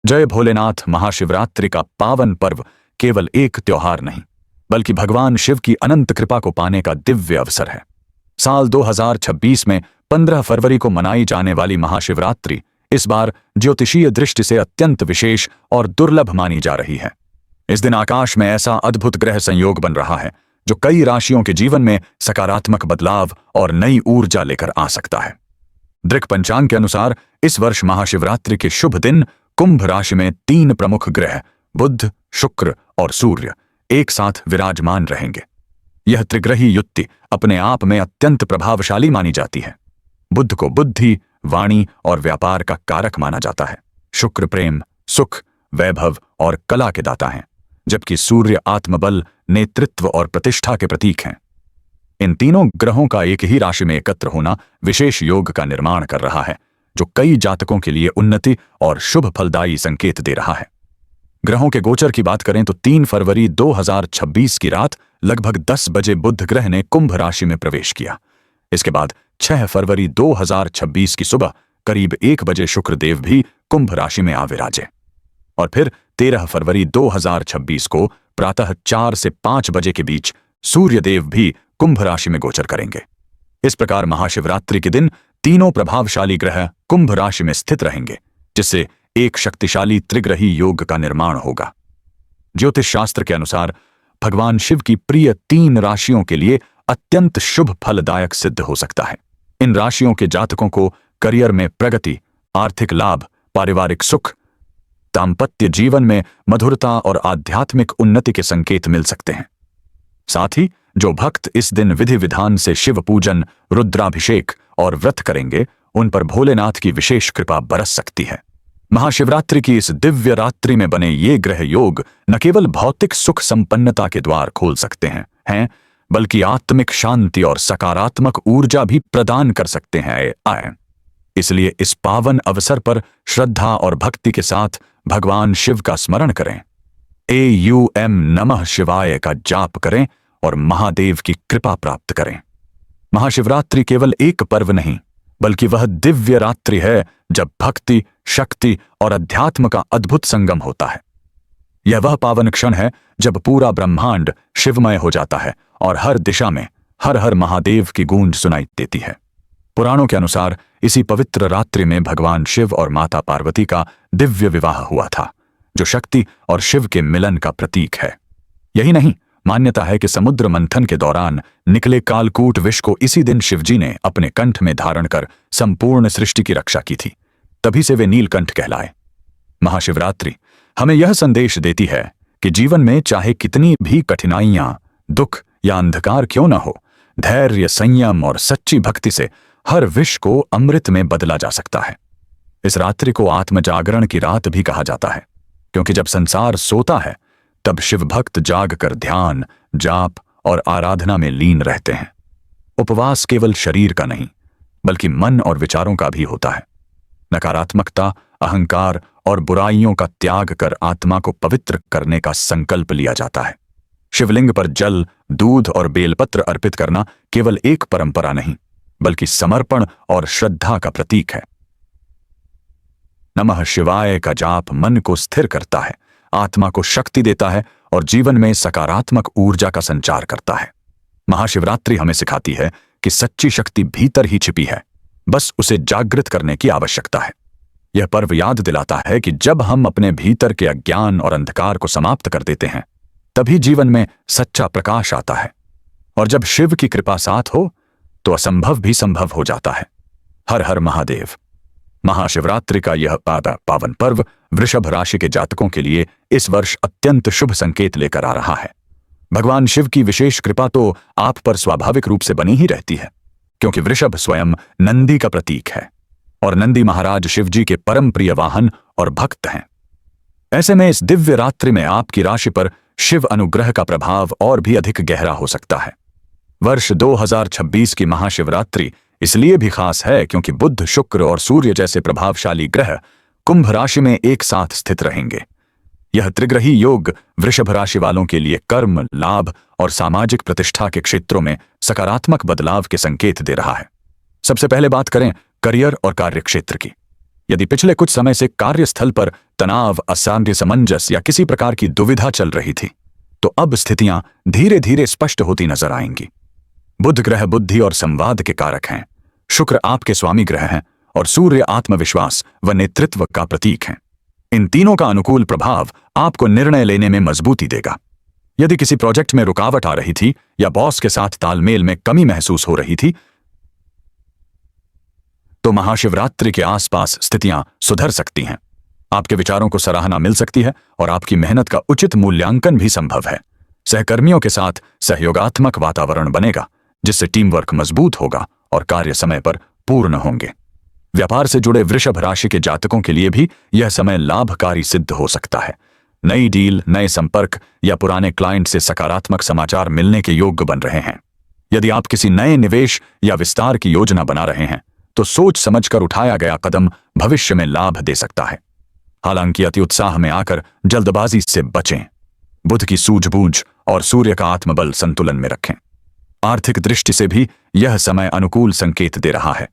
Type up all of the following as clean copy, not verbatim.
जय भोलेनाथ। महाशिवरात्रि का पावन पर्व केवल एक त्योहार नहीं, बल्कि भगवान शिव की अनंत कृपा को पाने का दिव्य अवसर है। साल 2026 में 15 फरवरी को मनाई जाने वाली महाशिवरात्रि इस बार ज्योतिषीय दृष्टि से अत्यंत विशेष और दुर्लभ मानी जा रही है। इस दिन आकाश में ऐसा अद्भुत ग्रह संयोग बन रहा है जो कई राशियों के जीवन में सकारात्मक बदलाव और नई ऊर्जा लेकर आ सकता है। दृक पंचांग के अनुसार इस वर्ष महाशिवरात्रि के शुभ दिन कुंभ राशि में 3 प्रमुख ग्रह बुध, शुक्र और सूर्य एक साथ विराजमान रहेंगे। यह त्रिग्रही युति अपने आप में अत्यंत प्रभावशाली मानी जाती है। बुध को बुद्धि, वाणी और व्यापार का कारक माना जाता है। शुक्र प्रेम, सुख, वैभव और कला के दाता हैं, जबकि सूर्य आत्मबल, नेतृत्व और प्रतिष्ठा के प्रतीक हैं। इन तीनों ग्रहों का एक ही राशि में एकत्र होना विशेष योग का निर्माण कर रहा है, जो कई जातकों के लिए उन्नति और शुभ फलदायी संकेत दे रहा है। ग्रहों के गोचर की बात करें तो 3 फरवरी 2026 की रात लगभग 10 बजे बुध ग्रह ने कुंभ राशि में प्रवेश किया। इसके बाद 6 फरवरी 2026 की सुबह करीब 1 बजे शुक्रदेव भी कुंभ राशि में आ विराजे और फिर 13 फरवरी 2026 को प्रातः 4 से 5 बजे के बीच सूर्यदेव भी कुंभ राशि में गोचर करेंगे। इस प्रकार महाशिवरात्रि के दिन तीनों प्रभावशाली ग्रह कुंभ राशि में स्थित रहेंगे, जिससे एक शक्तिशाली त्रिग्रही योग का निर्माण होगा। ज्योतिष शास्त्र के अनुसार भगवान शिव की प्रिय 3 राशियों के लिए अत्यंत शुभ फलदायक सिद्ध हो सकता है। इन राशियों के जातकों को करियर में प्रगति, आर्थिक लाभ, पारिवारिक सुख, दाम्पत्य जीवन में मधुरता और आध्यात्मिक उन्नति के संकेत मिल सकते हैं। साथ ही जो भक्त इस दिन विधि विधान से शिव पूजन, रुद्राभिषेक और व्रत करेंगे, उन पर भोलेनाथ की विशेष कृपा बरस सकती है। महाशिवरात्रि की इस दिव्य रात्रि में बने ये ग्रह योग न केवल भौतिक सुख संपन्नता के द्वार खोल सकते हैं, बल्कि आत्मिक शांति और सकारात्मक ऊर्जा भी प्रदान कर सकते हैं। इसलिए इस पावन अवसर पर श्रद्धा और भक्ति के साथ भगवान शिव का स्मरण करें, AUM नमः शिवाय का जाप करें और महादेव की कृपा प्राप्त करें। महाशिवरात्रि केवल एक पर्व नहीं, बल्कि वह दिव्य रात्रि है जब भक्ति, शक्ति और अध्यात्म का अद्भुत संगम होता है। यह वह पावन क्षण है जब पूरा ब्रह्मांड शिवमय हो जाता है और हर दिशा में हर हर महादेव की गूंज सुनाई देती है। पुराणों के अनुसार इसी पवित्र रात्रि में भगवान शिव और माता पार्वती का दिव्य विवाह हुआ था, जो शक्ति और शिव के मिलन का प्रतीक है। यही नहीं, मान्यता है कि समुद्र मंथन के दौरान निकले कालकूट विष को इसी दिन शिवजी ने अपने कंठ में धारण कर संपूर्ण सृष्टि की रक्षा की थी। तभी से वे नीलकंठ कहलाए। महाशिवरात्रि हमें यह संदेश देती है कि जीवन में चाहे कितनी भी कठिनाइयां, दुख या अंधकार क्यों न हो, धैर्य, संयम और सच्ची भक्ति से हर विष को अमृत में बदला जा सकता है। इस रात्रि को आत्मजागरण की रात भी कहा जाता है, क्योंकि जब संसार सोता है तब शिव भक्त जाग कर ध्यान, जाप और आराधना में लीन रहते हैं। उपवास केवल शरीर का नहीं, बल्कि मन और विचारों का भी होता है। नकारात्मकता, अहंकार और बुराइयों का त्याग कर आत्मा को पवित्र करने का संकल्प लिया जाता है। शिवलिंग पर जल, दूध और बेलपत्र अर्पित करना केवल एक परंपरा नहीं, बल्कि समर्पण और श्रद्धा का प्रतीक है। नमः शिवाय का जाप मन को स्थिर करता है, आत्मा को शक्ति देता है और जीवन में सकारात्मक ऊर्जा का संचार करता है। महाशिवरात्रि हमें सिखाती है कि सच्ची शक्ति भीतर ही छिपी है, बस उसे जागृत करने की आवश्यकता है। यह पर्व याद दिलाता है कि जब हम अपने भीतर के अज्ञान और अंधकार को समाप्त कर देते हैं, तभी जीवन में सच्चा प्रकाश आता है। और जब शिव की कृपा साथ हो तो असंभव भी संभव हो जाता है। हर हर महादेव। महाशिवरात्रि का यह पावन पर्व वृषभ राशि के जातकों के लिए इस वर्ष अत्यंत शुभ संकेत लेकर आ रहा है। भगवान शिव की विशेष कृपा तो आप पर स्वाभाविक रूप से बनी ही रहती है, क्योंकि वृषभ स्वयं नंदी का प्रतीक है और नंदी महाराज शिवजी के परम प्रिय वाहन और भक्त हैं। ऐसे में इस दिव्य रात्रि में आपकी राशि पर शिव अनुग्रह का प्रभाव और भी अधिक गहरा हो सकता है। वर्ष 2026 की महाशिवरात्रि इसलिए भी खास है क्योंकि बुध, शुक्र और सूर्य जैसे प्रभावशाली ग्रह कुंभ राशि में एक साथ स्थित रहेंगे। यह त्रिग्रही योग वृषभ राशि वालों के लिए कर्म, लाभ और सामाजिक प्रतिष्ठा के क्षेत्रों में सकारात्मक बदलाव के संकेत दे रहा है। सबसे पहले बात करें करियर और कार्य क्षेत्र की। यदि पिछले कुछ समय से कार्यस्थल पर तनाव, अशांति, असमंजस या किसी प्रकार की दुविधा चल रही थी, तो अब स्थितियां धीरे धीरे स्पष्ट होती नजर आएंगी। बुध ग्रह बुद्धि और संवाद के कारक हैं, शुक्र आपके स्वामी ग्रह हैं और सूर्य आत्मविश्वास व नेतृत्व का प्रतीक हैं। इन तीनों का अनुकूल प्रभाव आपको निर्णय लेने में मजबूती देगा। यदि किसी प्रोजेक्ट में रुकावट आ रही थी या बॉस के साथ तालमेल में कमी महसूस हो रही थी, तो महाशिवरात्रि के आसपास स्थितियां सुधर सकती हैं। आपके विचारों को सराहना मिल सकती है और आपकी मेहनत का उचित मूल्यांकन भी संभव है। सहकर्मियों के साथ सहयोगात्मक वातावरण बनेगा, जिससे टीम वर्क मजबूत होगा और कार्य समय पर पूर्ण होंगे। व्यापार से जुड़े वृषभ राशि के जातकों के लिए भी यह समय लाभकारी सिद्ध हो सकता है। नई डील, नए संपर्क या पुराने क्लाइंट से सकारात्मक समाचार मिलने के योग्य बन रहे हैं। यदि आप किसी नए निवेश या विस्तार की योजना बना रहे हैं, तो सोच समझकर उठाया गया कदम भविष्य में लाभ दे सकता है। हालांकि अति उत्साह में आकर जल्दबाजी से बचें। बुध की सूझबूझ और सूर्य का आत्मबल संतुलन में रखें। आर्थिक दृष्टि से भी यह समय अनुकूल संकेत दे रहा है।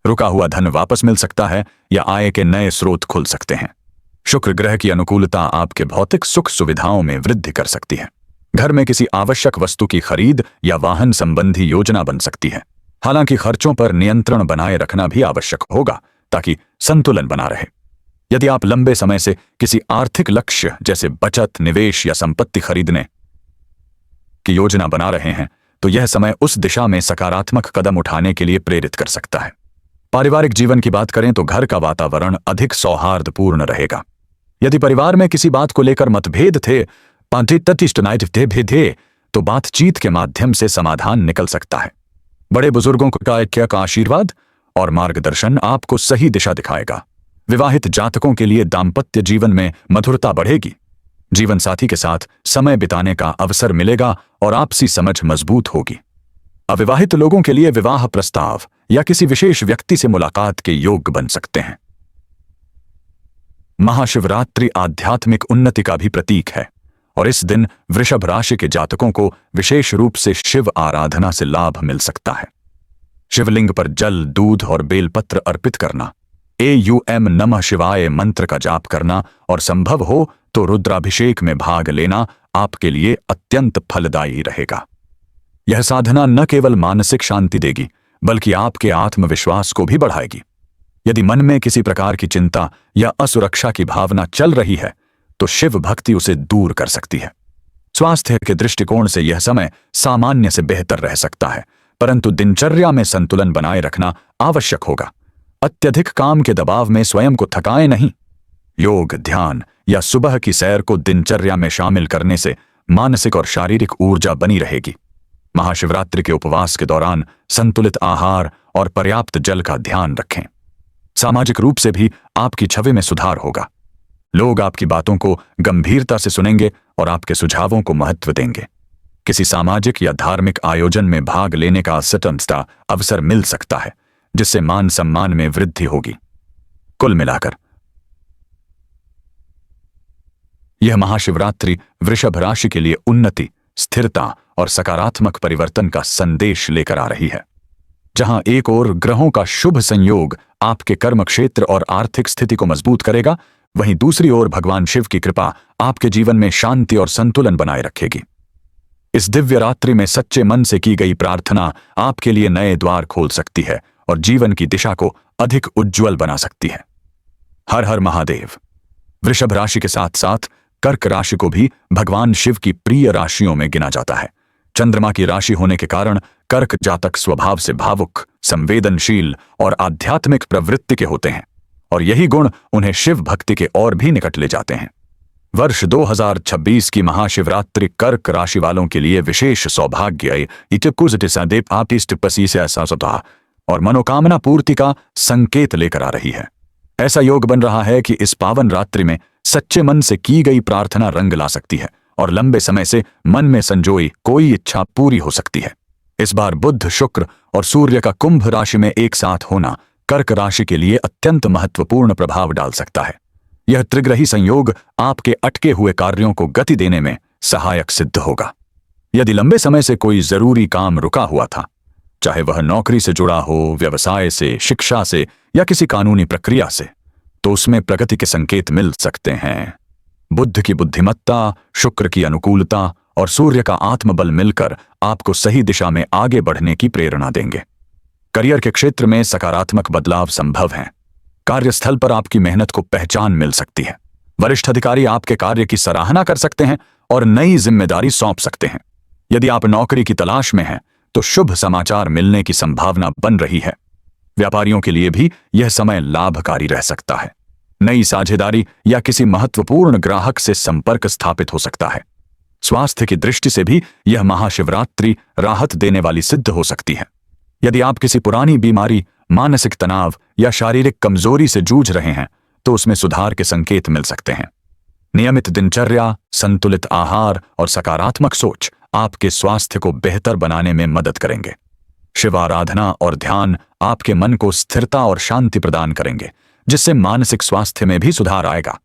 रुका हुआ धन वापस मिल सकता है या आय के नए स्रोत खुल सकते हैं। शुक्र ग्रह की अनुकूलता आपके भौतिक सुख सुविधाओं में वृद्धि कर सकती है। घर में किसी आवश्यक वस्तु की खरीद या वाहन संबंधी योजना बन सकती है। हालांकि खर्चों पर नियंत्रण बनाए रखना भी आवश्यक होगा, ताकि संतुलन बना रहे। यदि आप लंबे समय से किसी आर्थिक लक्ष्य जैसे बचत, निवेश या संपत्ति खरीदने की योजना बना रहे हैं, तो यह समय उस दिशा में सकारात्मक कदम उठाने के लिए प्रेरित कर सकता है। पारिवारिक जीवन की बात करें तो घर का वातावरण अधिक सौहार्दपूर्ण रहेगा। यदि परिवार में किसी बात को लेकर मतभेद थे, तो बातचीत के माध्यम से समाधान निकल सकता है। बड़े बुजुर्गों का आशीर्वाद और मार्गदर्शन आपको सही दिशा दिखाएगा। विवाहित जातकों के लिए दाम्पत्य जीवन में मधुरता बढ़ेगी। जीवन साथी के साथ समय बिताने का अवसर मिलेगा और आपसी समझ मजबूत होगी। अविवाहित लोगों के लिए विवाह प्रस्ताव या किसी विशेष व्यक्ति से मुलाकात के योग्य बन सकते हैं। महाशिवरात्रि आध्यात्मिक उन्नति का भी प्रतीक है और इस दिन वृषभ राशि के जातकों को विशेष रूप से शिव आराधना से लाभ मिल सकता है। शिवलिंग पर जल, दूध और बेलपत्र अर्पित करना, AUM नमः शिवाय मंत्र का जाप करना और संभव हो तो रुद्राभिषेक में भाग लेना आपके लिए अत्यंत फलदायी रहेगा। यह साधना न केवल मानसिक शांति देगी, बल्कि आपके आत्मविश्वास को भी बढ़ाएगी। यदि मन में किसी प्रकार की चिंता या असुरक्षा की भावना चल रही है, तो शिव भक्ति उसे दूर कर सकती है। स्वास्थ्य के दृष्टिकोण से यह समय सामान्य से बेहतर रह सकता है, परंतु दिनचर्या में संतुलन बनाए रखना आवश्यक होगा। अत्यधिक काम के दबाव में स्वयं को थकाएं नहीं। योग, ध्यान या सुबह की सैर को दिनचर्या में शामिल करने से मानसिक और शारीरिक ऊर्जा बनी रहेगी। महाशिवरात्रि के उपवास के दौरान संतुलित आहार और पर्याप्त जल का ध्यान रखें। सामाजिक रूप से भी आपकी छवि में सुधार होगा। लोग आपकी बातों को गंभीरता से सुनेंगे और आपके सुझावों को महत्व देंगे। किसी सामाजिक या धार्मिक आयोजन में भाग लेने का स्वतंत्रता अवसर मिल सकता है, जिससे मान सम्मान में वृद्धि होगी। कुल मिलाकर यह महाशिवरात्रि वृषभ राशि के लिए उन्नति, स्थिरता और सकारात्मक परिवर्तन का संदेश लेकर आ रही है। जहां एक ओर ग्रहों का शुभ संयोग आपके कर्म क्षेत्र और आर्थिक स्थिति को मजबूत करेगा, वहीं दूसरी ओर भगवान शिव की कृपा आपके जीवन में शांति और संतुलन बनाए रखेगी। इस दिव्य रात्रि में सच्चे मन से की गई प्रार्थना आपके लिए नए द्वार खोल सकती है और जीवन की दिशा को अधिक उज्ज्वल बना सकती है। हर हर महादेव। वृषभ राशि के साथ साथ कर्क राशि को भी भगवान शिव की प्रिय राशियों में गिना जाता है। चंद्रमा की राशि होने के कारण कर्क जातक स्वभाव से भावुक, संवेदनशील और आध्यात्मिक प्रवृत्ति के होते हैं और यही गुण उन्हें शिव भक्ति के और भी निकट ले जाते हैं। वर्ष 2026 की महाशिवरात्रि कर्क राशि वालों के लिए विशेष सौभाग्य और मनोकामना पूर्ति का संकेत लेकर आ रही है। ऐसा योग बन रहा है कि इस पावन रात्रि में सच्चे मन से की गई प्रार्थना रंग ला सकती है और लंबे समय से मन में संजोई कोई इच्छा पूरी हो सकती है। इस बार बुध, शुक्र और सूर्य का कुंभ राशि में एक साथ होना कर्क राशि के लिए अत्यंत महत्वपूर्ण प्रभाव डाल सकता है। यह त्रिग्रही संयोग आपके अटके हुए कार्यों को गति देने में सहायक सिद्ध होगा। यदि लंबे समय से कोई जरूरी काम रुका हुआ था, चाहे वह नौकरी से जुड़ा हो, व्यवसाय से, शिक्षा से या किसी कानूनी प्रक्रिया से, तो उसमें प्रगति के संकेत मिल सकते हैं। बुध की बुद्धिमत्ता, शुक्र की अनुकूलता और सूर्य का आत्मबल मिलकर आपको सही दिशा में आगे बढ़ने की प्रेरणा देंगे। करियर के क्षेत्र में सकारात्मक बदलाव संभव हैं। कार्यस्थल पर आपकी मेहनत को पहचान मिल सकती है। वरिष्ठ अधिकारी आपके कार्य की सराहना कर सकते हैं और नई जिम्मेदारी सौंप सकते हैं। यदि आप नौकरी की तलाश में हैं तो शुभ समाचार मिलने की संभावना बन रही है। व्यापारियों के लिए भी यह समय लाभकारी रह सकता है। नई साझेदारी या किसी महत्वपूर्ण ग्राहक से संपर्क स्थापित हो सकता है। स्वास्थ्य की दृष्टि से भी यह महाशिवरात्रि राहत देने वाली सिद्ध हो सकती है। यदि आप किसी पुरानी बीमारी, मानसिक तनाव या शारीरिक कमजोरी से जूझ रहे हैं तो उसमें सुधार के संकेत मिल सकते हैं। नियमित दिनचर्या, संतुलित आहार और सकारात्मक सोच आपके स्वास्थ्य को बेहतर बनाने में मदद करेंगे। शिव आराधना और ध्यान आपके मन को स्थिरता और शांति प्रदान करेंगे, जिससे मानसिक स्वास्थ्य में भी सुधार आएगा।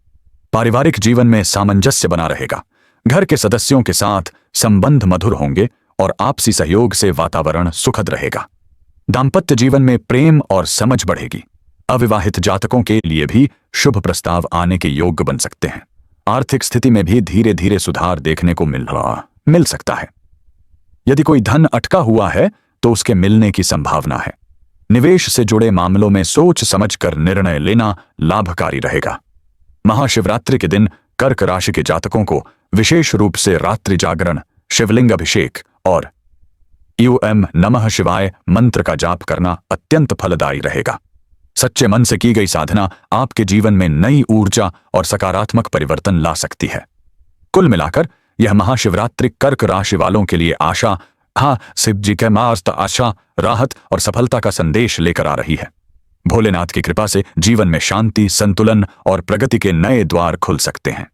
पारिवारिक जीवन में सामंजस्य बना रहेगा। घर के सदस्यों के साथ संबंध मधुर होंगे और आपसी सहयोग से वातावरण सुखद रहेगा। दाम्पत्य जीवन में प्रेम और समझ बढ़ेगी। अविवाहित जातकों के लिए भी शुभ प्रस्ताव आने के योग्य बन सकते हैं। आर्थिक स्थिति में भी धीरे धीरे सुधार देखने को मिल सकता है। यदि कोई धन अटका हुआ है तो उसके मिलने की संभावना है। निवेश से जुड़े मामलों में सोच समझकर निर्णय लेना लाभकारी रहेगा। महाशिवरात्रि के दिन कर्क राशि के जातकों को विशेष रूप से रात्रि जागरण, शिवलिंग अभिषेक और ॐ नमः शिवाय मंत्र का जाप करना अत्यंत फलदायी रहेगा। सच्चे मन से की गई साधना आपके जीवन में नई ऊर्जा और सकारात्मक परिवर्तन ला सकती है। कुल मिलाकर यह महाशिवरात्रि कर्क राशि वालों के लिए आशा, शिव जी के मस्त आशा, राहत और सफलता का संदेश लेकर आ रही है। भोलेनाथ की कृपा से जीवन में शांति, संतुलन और प्रगति के नए द्वार खुल सकते हैं।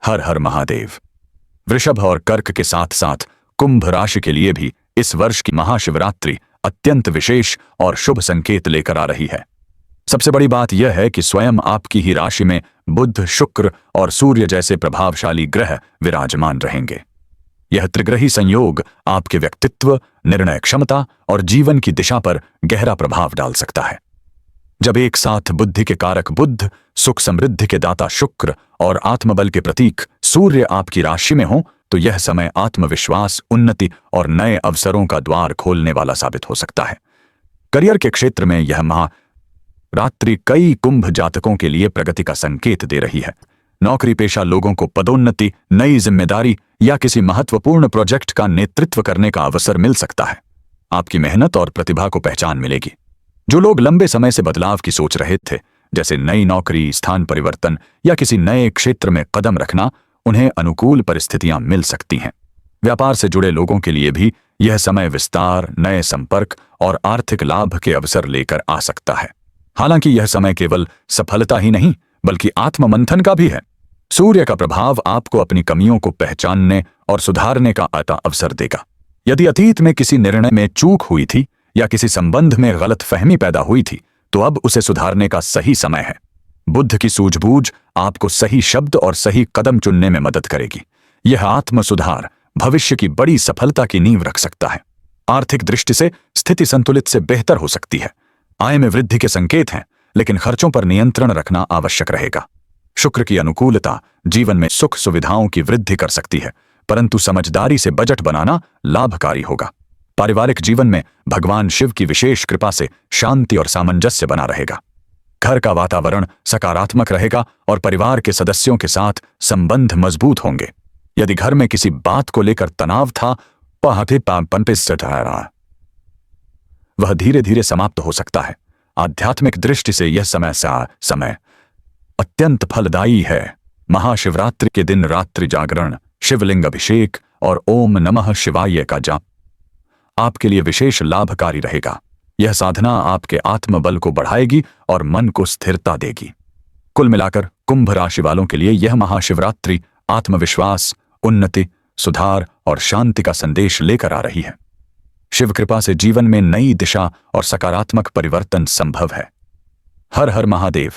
हर हर महादेव। वृषभ और कर्क के साथ साथ कुंभ राशि के लिए भी इस वर्ष की महाशिवरात्रि अत्यंत विशेष और शुभ संकेत लेकर आ रही है। सबसे बड़ी बात यह है कि स्वयं आपकी ही राशि में बुध, शुक्र और सूर्य जैसे प्रभावशाली ग्रह विराजमान रहेंगे। यह त्रिग्रही संयोग आपके व्यक्तित्व, निर्णय क्षमता और जीवन की दिशा पर गहरा प्रभाव डाल सकता है। जब एक साथ बुद्धि के कारक बुध, सुख समृद्धि के दाता शुक्र और आत्मबल के प्रतीक सूर्य आपकी राशि में हो तो यह समय आत्मविश्वास, उन्नति और नए अवसरों का द्वार खोलने वाला साबित हो सकता है। करियर के क्षेत्र में यह महारात्रि कई कुंभ जातकों के लिए प्रगति का संकेत दे रही है। नौकरी पेशा लोगों को पदोन्नति, नई जिम्मेदारी या किसी महत्वपूर्ण प्रोजेक्ट का नेतृत्व करने का अवसर मिल सकता है। आपकी मेहनत और प्रतिभा को पहचान मिलेगी। जो लोग लंबे समय से बदलाव की सोच रहे थे, जैसे नई नौकरी, स्थान परिवर्तन या किसी नए क्षेत्र में कदम रखना, उन्हें अनुकूल परिस्थितियां मिल सकती हैं। व्यापार से जुड़े लोगों के लिए भी यह समय विस्तार, नए संपर्क और आर्थिक लाभ के अवसर लेकर आ सकता है। हालांकि यह समय केवल सफलता ही नहीं बल्कि आत्ममंथन का भी है। सूर्य का प्रभाव आपको अपनी कमियों को पहचानने और सुधारने का अवसर देगा। यदि अतीत में किसी निर्णय में चूक हुई थी या किसी संबंध में गलतफहमी पैदा हुई थी तो अब उसे सुधारने का सही समय है। बुद्ध की सूझबूझ आपको सही शब्द और सही कदम चुनने में मदद करेगी। यह आत्म सुधार भविष्य की बड़ी सफलता की नींव रख सकता है। आर्थिक दृष्टि से स्थिति संतुलित से बेहतर हो सकती है। आय में वृद्धि के संकेत हैं, लेकिन खर्चों पर नियंत्रण रखना आवश्यक रहेगा। शुक्र की अनुकूलता जीवन में सुख सुविधाओं की वृद्धि कर सकती है, परंतु समझदारी से बजट बनाना लाभकारी होगा। पारिवारिक जीवन में भगवान शिव की विशेष कृपा से शांति और सामंजस्य बना रहेगा। घर का वातावरण सकारात्मक रहेगा और परिवार के सदस्यों के साथ संबंध मजबूत होंगे। यदि घर में किसी बात को लेकर तनाव था, वह धीरे धीरे समाप्त हो सकता है। आध्यात्मिक दृष्टि से यह समय अत्यंत फलदायी है। महाशिवरात्रि के दिन रात्रि जागरण, शिवलिंग अभिषेक और ओम नमः शिवाय का जाप आपके लिए विशेष लाभकारी रहेगा। यह साधना आपके आत्मबल को बढ़ाएगी और मन को स्थिरता देगी। कुल मिलाकर कुंभ राशि वालों के लिए यह महाशिवरात्रि आत्मविश्वास, उन्नति, सुधार और शांति का संदेश लेकर आ रही है। शिव कृपा से जीवन में नई दिशा और सकारात्मक परिवर्तन संभव है। हर हर महादेव।